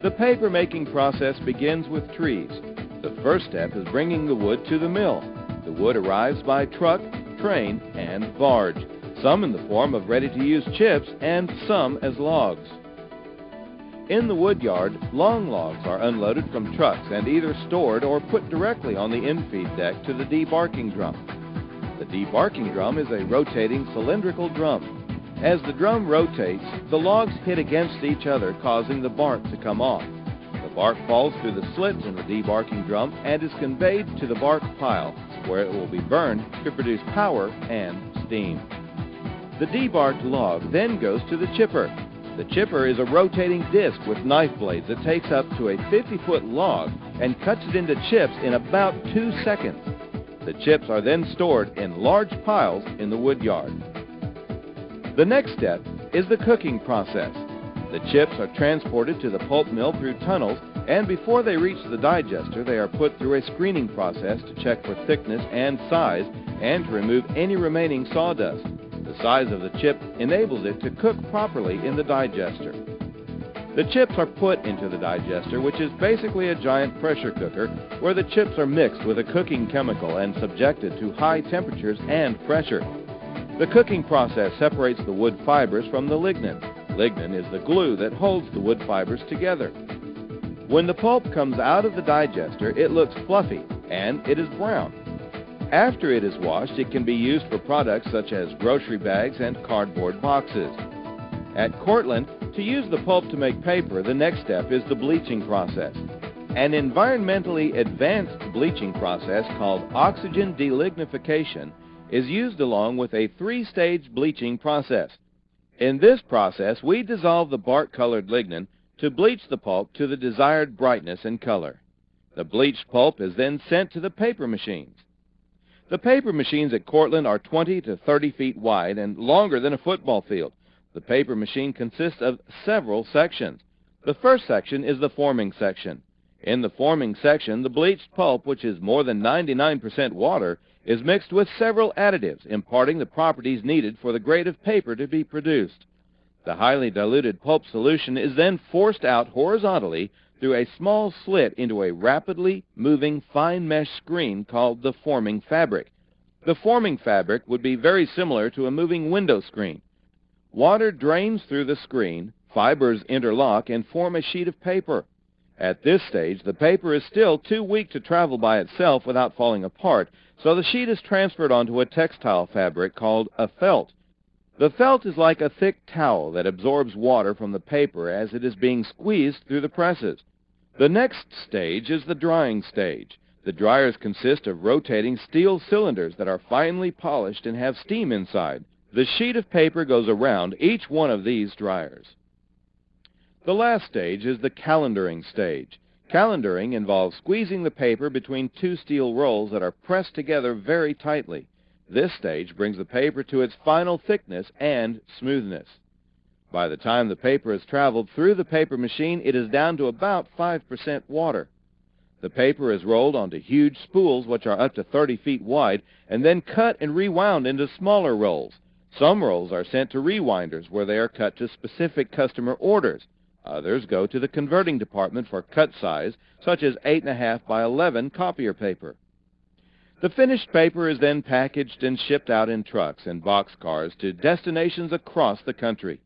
The paper-making process begins with trees. The first step is bringing the wood to the mill. The wood arrives by truck, train, and barge, some in the form of ready-to-use chips and some as logs. In the wood yard, long logs are unloaded from trucks and either stored or put directly on the infeed deck to the debarking drum. The debarking drum is a rotating cylindrical drum. As the drum rotates, the logs hit against each other, causing the bark to come off. The bark falls through the slits in the debarking drum and is conveyed to the bark pile, where it will be burned to produce power and steam. The debarked log then goes to the chipper. The chipper is a rotating disc with knife blades that takes up to a 50-foot log and cuts it into chips in about 2 seconds. The chips are then stored in large piles in the wood yard. The next step is the cooking process. The chips are transported to the pulp mill through tunnels, and before they reach the digester, they are put through a screening process to check for thickness and size and to remove any remaining sawdust. The size of the chip enables it to cook properly in the digester. The chips are put into the digester, which is basically a giant pressure cooker where the chips are mixed with a cooking chemical and subjected to high temperatures and pressure. The cooking process separates the wood fibers from the lignin. Lignin is the glue that holds the wood fibers together. When the pulp comes out of the digester, it looks fluffy and it is brown. After it is washed, it can be used for products such as grocery bags and cardboard boxes. At Cortland, to use the pulp to make paper, the next step is the bleaching process. An environmentally advanced bleaching process called oxygen delignification is used along with a 3-stage bleaching process. In this process, we dissolve the bark-colored lignin to bleach the pulp to the desired brightness and color. The bleached pulp is then sent to the paper machines. The paper machines at Cortland are 20 to 30 feet wide and longer than a football field. The paper machine consists of several sections. The first section is the forming section. In the forming section, the bleached pulp, which is more than 99% water, is mixed with several additives, imparting the properties needed for the grade of paper to be produced. The highly diluted pulp solution is then forced out horizontally through a small slit into a rapidly moving fine mesh screen called the forming fabric. The forming fabric would be very similar to a moving window screen. Water drains through the screen, fibers interlock and form a sheet of paper. At this stage, the paper is still too weak to travel by itself without falling apart, so the sheet is transferred onto a textile fabric called a felt. The felt is like a thick towel that absorbs water from the paper as it is being squeezed through the presses. The next stage is the drying stage. The dryers consist of rotating steel cylinders that are finely polished and have steam inside. The sheet of paper goes around each one of these dryers. The last stage is the calendaring stage. Calendaring involves squeezing the paper between 2 steel rolls that are pressed together very tightly. This stage brings the paper to its final thickness and smoothness. By the time the paper has traveled through the paper machine, it is down to about 5% water. The paper is rolled onto huge spools which are up to 30 feet wide and then cut and rewound into smaller rolls. Some rolls are sent to rewinders where they are cut to specific customer orders. Others go to the converting department for cut size, such as 8.5 by 11 copier paper. The finished paper is then packaged and shipped out in trucks and boxcars to destinations across the country.